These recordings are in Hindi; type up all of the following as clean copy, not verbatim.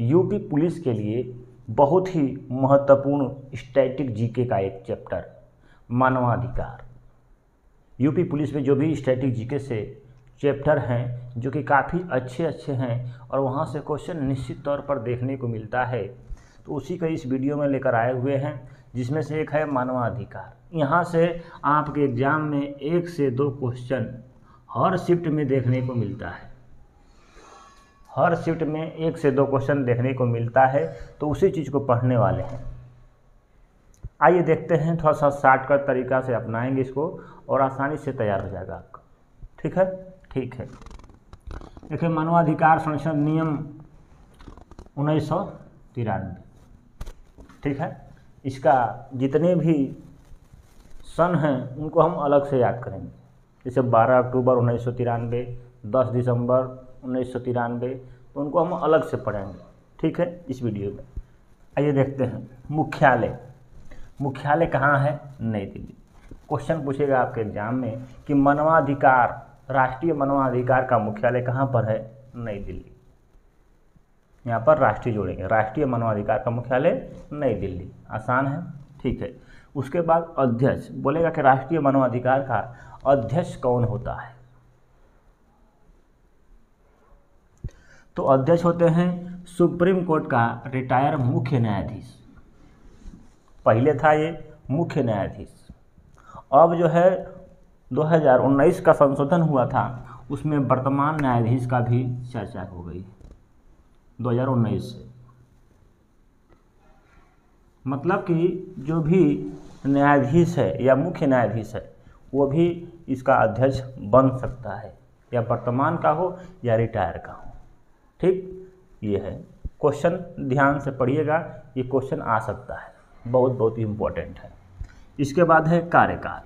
यूपी पुलिस के लिए बहुत ही महत्वपूर्ण स्टैटिक जीके का एक चैप्टर मानवाधिकार। यूपी पुलिस में जो भी स्टैटिक जीके से चैप्टर हैं जो कि काफ़ी अच्छे हैं और वहाँ से क्वेश्चन निश्चित तौर पर देखने को मिलता है, तो उसी का इस वीडियो में लेकर आए हुए हैं, जिसमें से एक है मानवाधिकार। यहाँ से आपके एग्ज़ाम में 1 से 2 क्वेश्चन हर शिफ्ट में देखने को मिलता है। हर शिफ्ट में 1 से 2 क्वेश्चन देखने को मिलता है, तो उसी चीज़ को पढ़ने वाले हैं। आइए देखते हैं, थोड़ा सा शॉर्टकट तरीका से अपनाएंगे इसको और आसानी से तैयार हो जाएगा आपका। ठीक है, ठीक है। देखिए, मानवाधिकार संरक्षण अधिनियम 1993, ठीक है। इसका जितने भी सन हैं उनको हम अलग से याद करेंगे, जैसे 12 अक्टूबर 1993, 10 दिसंबर 1993, तो उनको हम अलग से पढ़ेंगे, ठीक है, इस वीडियो में। आइए देखते हैं। मुख्यालय कहाँ है? नई दिल्ली। क्वेश्चन पूछेगा आपके एग्जाम में कि मानवाधिकार, राष्ट्रीय मानवाधिकार का मुख्यालय कहाँ पर है? नई दिल्ली। यहाँ पर राष्ट्रीय जोड़ेंगे, राष्ट्रीय मानवाधिकार का मुख्यालय नई दिल्ली। आसान है, ठीक है। उसके बाद अध्यक्ष बोलेगा कि राष्ट्रीय मानवाधिकार का अध्यक्ष कौन होता है? तो अध्यक्ष होते हैं सुप्रीम कोर्ट का रिटायर मुख्य न्यायाधीश। पहले था ये मुख्य न्यायाधीश, अब जो है 2019 का संशोधन हुआ था, उसमें वर्तमान न्यायाधीश का भी चर्चा हो गई 2019 से। मतलब कि जो भी न्यायाधीश है या मुख्य न्यायाधीश है वो भी इसका अध्यक्ष बन सकता है, या वर्तमान का हो या रिटायर का हो, ठीक। ये है क्वेश्चन, ध्यान से पढ़िएगा, ये क्वेश्चन आ सकता है, बहुत ही इम्पोर्टेंट है। इसके बाद है कार्यकाल।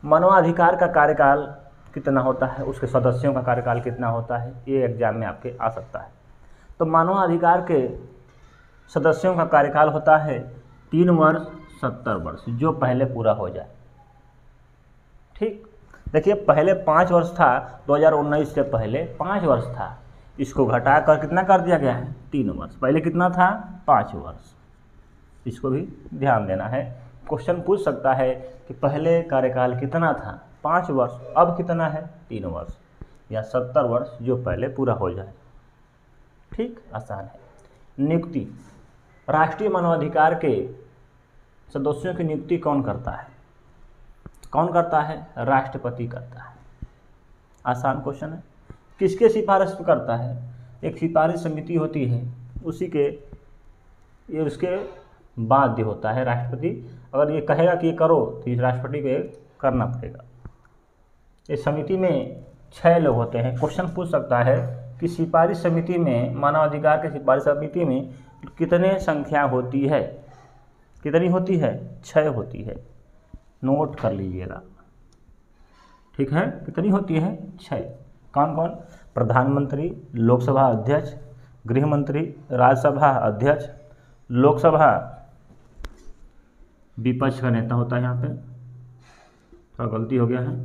मानवाधिकार का कार्यकाल कितना होता है, उसके सदस्यों का कार्यकाल कितना होता है, ये एग्जाम में आपके आ सकता है। तो मानवाधिकार के सदस्यों का कार्यकाल होता है 3 वर्ष 70 वर्ष, जो पहले पूरा हो जाए, ठीक। देखिए, पहले 5 वर्ष था, 2019 से पहले 5 वर्ष था, इसको घटाकर कितना कर दिया गया है? 3 वर्ष। पहले कितना था? 5 वर्ष। इसको भी ध्यान देना है। क्वेश्चन पूछ सकता है कि पहले कार्यकाल कितना था? 5 वर्ष, अब कितना है? 3 वर्ष, या 70 वर्ष, जो पहले पूरा हो जाए, ठीक। आसान है। नियुक्ति, राष्ट्रीय मानवाधिकार के सदस्यों की नियुक्ति कौन करता है? कौन करता है? राष्ट्रपति करता है। आसान क्वेश्चन है। किसके सिफारिश करता है? एक सिफारिश समिति होती है, उसी के ये उसके बाध्य होता है राष्ट्रपति। अगर ये कहेगा कि ये करो तो इस राष्ट्रपति को ये करना पड़ेगा। इस समिति में 6 लोग होते हैं। क्वेश्चन पूछ सकता है कि सिफारिश समिति में, मानवाधिकार के सिफारिश समिति में कितने संख्या होती है? कितनी होती है? 6 होती है। नोट कर लीजिएगा, ठीक है। कितनी होती है? 6। कौन कौन? प्रधानमंत्री, लोकसभा अध्यक्ष, गृह मंत्री, राज्यसभा अध्यक्ष, लोकसभा विपक्ष का नेता होता है, यहाँ पे थोड़ा गलती हो गया है,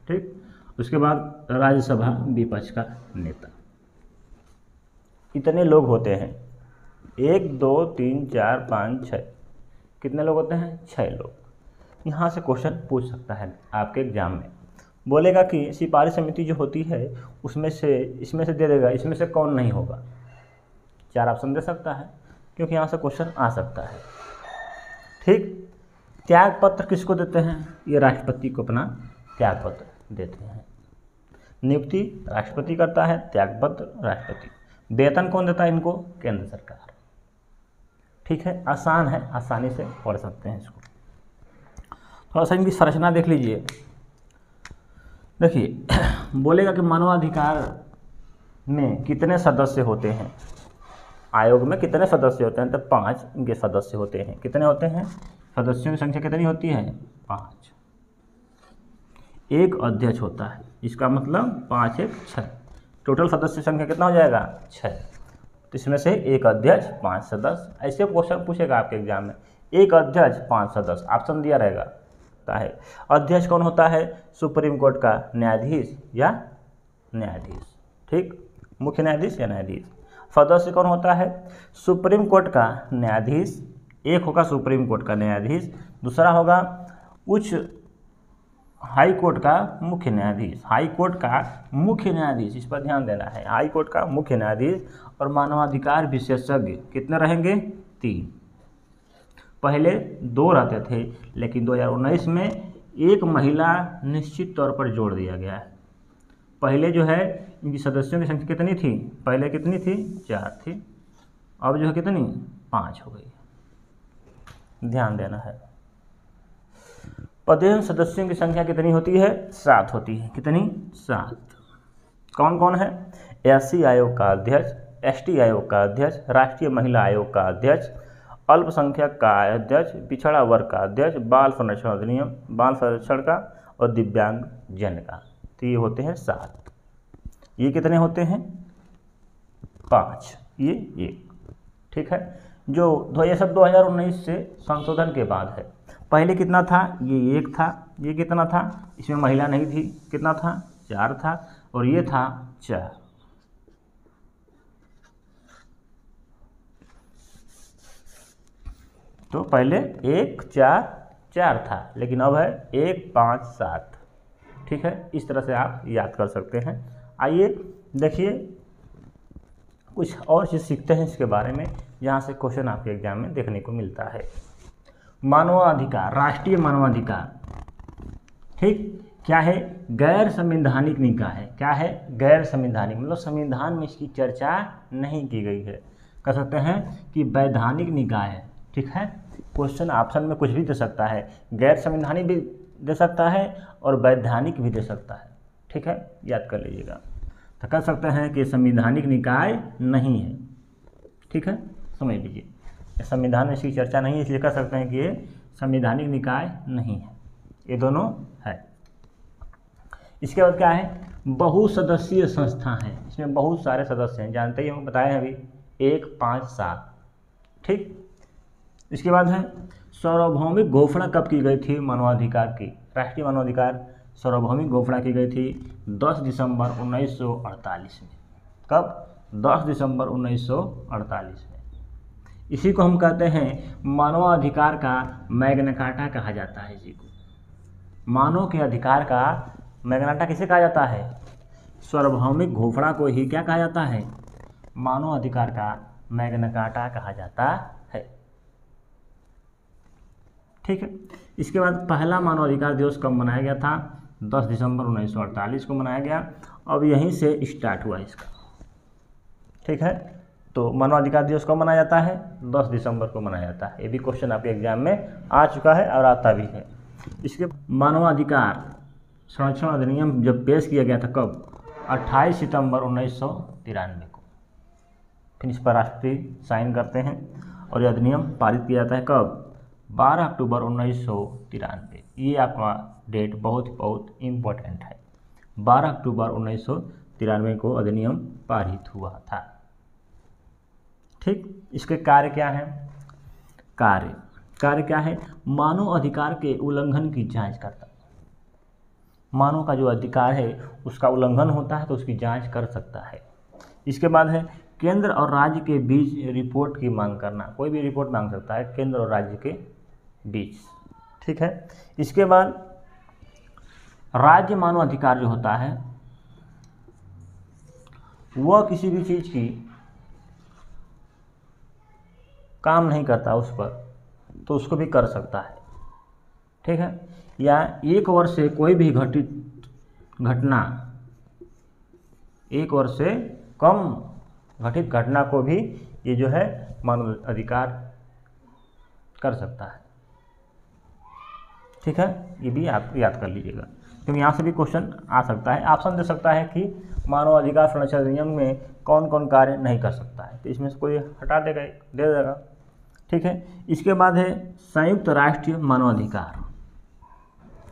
ठीक। उसके बाद राज्यसभा विपक्ष का नेता। इतने लोग होते हैं। 1 2 3 4 5 6, कितने लोग होते हैं? 6 लोग। यहाँ से क्वेश्चन पूछ सकता है आपके एग्जाम में। बोलेगा कि सिफारिश समिति जो होती है उसमें से, इसमें से दे देगा, इसमें से कौन नहीं होगा? 4 ऑप्शन दे सकता है, क्योंकि यहाँ से क्वेश्चन आ सकता है, ठीक। त्याग पत्र किसको देते हैं? ये राष्ट्रपति को अपना त्याग पत्र देते हैं। नियुक्ति राष्ट्रपति करता है, त्याग पत्र राष्ट्रपति। वेतन कौन देता है इनको? केंद्र सरकार, ठीक है। आसान है, आसानी से पढ़ सकते हैं इसको। थोड़ा सा इनकी संरचना देख लीजिए। देखिए, बोलेगा कि मानवाधिकार में कितने सदस्य होते हैं, आयोग में कितने सदस्य होते हैं? तो 5 इनके सदस्य होते हैं। कितने होते हैं? सदस्यों की संख्या कितनी होती है? 5। एक अध्यक्ष होता है, इसका मतलब 5 1 6, टोटल सदस्य संख्या कितना हो जाएगा? 6। तो इसमें से एक अध्यक्ष 5 सदस्य। ऐसे क्वेश्चन पूछेगा आपके एग्जाम में, एक अध्यक्ष 5 सदस्य, ऑप्शन दिया रहेगा है। अध्यक्ष कौन होता है? सुप्रीम कोर्ट का न्यायाधीश या न्यायाधीश, ठीक। मुख्य न्यायाधीश या न्यायाधीश। सदस्य कौन होता है? सुप्रीम कोर्ट का न्यायाधीश, एक होगा सुप्रीम कोर्ट का न्यायाधीश, दूसरा होगा उच्च हाई कोर्ट का मुख्य न्यायाधीश। हाई कोर्ट का मुख्य न्यायाधीश, इस पर ध्यान देना है, हाई कोर्ट का मुख्य न्यायाधीश। और मानवाधिकार विशेषज्ञ कितने रहेंगे? 3। पहले 2 रहते थे, लेकिन 2019 में एक महिला निश्चित तौर पर जोड़ दिया गया है। पहले जो है इनकी सदस्यों की संख्या कितनी थी? पहले कितनी थी? 4 थी, अब जो है कितनी? 5 हो गई। ध्यान देना है। पदेन सदस्यों की संख्या कितनी होती है? 7 होती है। कितनी? 7। कौन कौन है? SC आयोग का अध्यक्ष, ST आयोग का अध्यक्ष, राष्ट्रीय महिला आयोग का अध्यक्ष, अल्पसंख्यक का अध्यक्ष, पिछड़ा वर्ग का अध्यक्ष, बाल संरक्षण अधिनियम, बाल संरक्षण का, और दिव्यांग जन का। तो ये होते हैं 7। ये कितने होते हैं? 5। ये 1। ठीक है। ये सब 2019 से संशोधन के बाद है। पहले कितना था? ये 1 था। ये कितना था? इसमें महिला नहीं थी। कितना था? 4 था। और ये था 4। तो पहले 1 4 4 था, लेकिन अब है 1 5 7। ठीक है, इस तरह से आप याद कर सकते हैं। आइए देखिए कुछ और चीज़ सीखते हैं इसके बारे में, जहाँ से क्वेश्चन आपके एग्जाम में देखने को मिलता है। मानवाधिकार, राष्ट्रीय मानवाधिकार, ठीक क्या है? गैर संवैधानिक निकाय है। क्या है? गैर संवैधानिक, मतलब संविधान में इसकी चर्चा नहीं की गई है। कह सकते हैं कि वैधानिक निकाय है। ठीक है, क्वेश्चन ऑप्शन में कुछ भी दे सकता है, गैर संवैधानिक भी दे सकता है और वैधानिक भी दे सकता है। ठीक है, याद कर लीजिएगा। तो कह सकते हैं कि संवैधानिक निकाय नहीं है। ठीक है, समझ लीजिए, संविधान में इसकी चर्चा नहीं है, इसलिए कह सकते हैं कि ये संवैधानिक निकाय नहीं है। ये दोनों है। इसके बाद क्या है? बहुसदस्यीय संस्था है। इसमें बहुत सारे सदस्य हैं, जानते ही हम बताए हैं अभी, 1 5 7। ठीक, इसके बाद है सार्वभौमिक घोषणा कब की गई थी मानवाधिकार की? राष्ट्रीय मानवाधिकार सार्वभौमिक घोषणा की गई थी 10 दिसंबर 1948 में। कब? 10 दिसंबर 1948 में। इसी को हम कहते हैं मानवाधिकार का मैग्ना कार्टा कहा जाता है। इसी को मानव के अधिकार का मैग्ना कार्टा किसे कहा जाता है? सार्वभौमिक घोषणा को ही क्या कहा जाता है? मानव अधिकार का मैग्ना कार्टा कहा जाता है। ठीक है, इसके बाद पहला मानवाधिकार दिवस कब मनाया गया था? 10 दिसंबर 1948 को मनाया गया। अब यहीं से स्टार्ट हुआ इसका। ठीक है, तो मानवाधिकार दिवस कब मनाया जाता है? 10 दिसंबर को मनाया जाता है। ये भी क्वेश्चन आपके एग्जाम में आ चुका है और आता भी है। इसके मानवाधिकार संरक्षण अधिनियम जब पेश किया गया था कब? 28 सितंबर 1993 को। फिर इस पर राष्ट्रपति साइन करते हैं और यह अधिनियम पारित किया जाता है कब? 12 अक्टूबर 1993। ये आपका डेट बहुत इम्पोर्टेंट है। 12 अक्टूबर 1993 को अधिनियम पारित हुआ था। ठीक, इसके कार्य क्या हैं? कार्य क्या है? मानव अधिकार के उल्लंघन की जांच करता है। मानव का जो अधिकार है उसका उल्लंघन होता है तो उसकी जांच कर सकता है। इसके बाद है केंद्र और राज्य के बीच रिपोर्ट की मांग करना। कोई भी रिपोर्ट मांग सकता है केंद्र और राज्य के बीच। ठीक है, इसके बाद राज्य मानव अधिकार जो होता है वह किसी भी चीज़ की काम नहीं करता उस पर, तो उसको भी कर सकता है। ठीक है, या 1 वर्ष से कोई भी घटना 1 वर्ष से कम घटित घटना को भी ये जो है मानव अधिकार कर सकता है। ठीक है, ये भी आप याद कर लीजिएगा, क्योंकि यहाँ से भी क्वेश्चन आ सकता है। ऑप्शन दे सकता है कि मानव अधिकार संरक्षण अधिनियम में कौन कौन कार्य नहीं कर सकता है, तो इसमें से कोई हटा देगा, दे देगा। ठीक है, इसके बाद है संयुक्त राष्ट्र मानवाधिकार।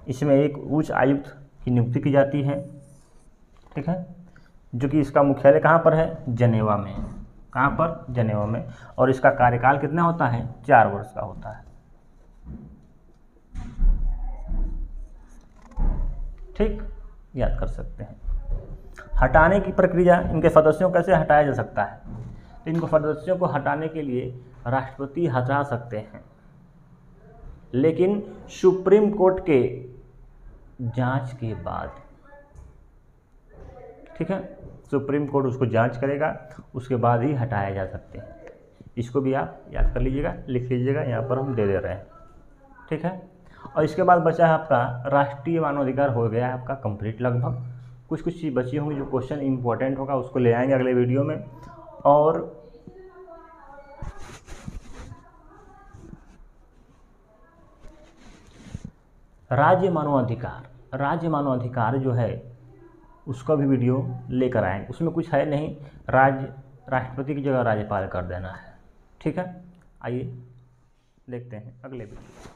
इसमें एक उच्च आयुक्त की नियुक्ति की जाती है। ठीक है, जो कि इसका मुख्यालय कहाँ पर है? जनेवा में। कहाँ पर? जनेवा में। और इसका कार्यकाल कितना होता है? 4 वर्ष का होता है। ठीक, याद कर सकते हैं। हटाने की प्रक्रिया, इनके सदस्यों कैसे हटाया जा सकता है? तो इनको सदस्यों को हटाने के लिए राष्ट्रपति हटा सकते हैं, लेकिन सुप्रीम कोर्ट के जांच के बाद, ठीक है, सुप्रीम कोर्ट उसको जांच करेगा, उसके बाद ही हटाया जा सकते हैं। इसको भी आप याद कर लीजिएगा, लिख लीजिएगा, यहाँ पर हम दे रहे हैं, ठीक है। और इसके बाद बचा है आपका राष्ट्रीय मानवाधिकार, हो गया है आपका कंप्लीट लगभग। कुछ कुछ चीज़ बची होंगी, जो क्वेश्चन इंपॉर्टेंट होगा उसको ले आएंगे अगले वीडियो में। और राज्य मानवाधिकार जो है उसका भी वीडियो लेकर आएंगे। उसमें कुछ है नहीं, राष्ट्रपति की जगह राज्यपाल कर देना है, ठीक है। आइए देखते हैं अगले वीडियो।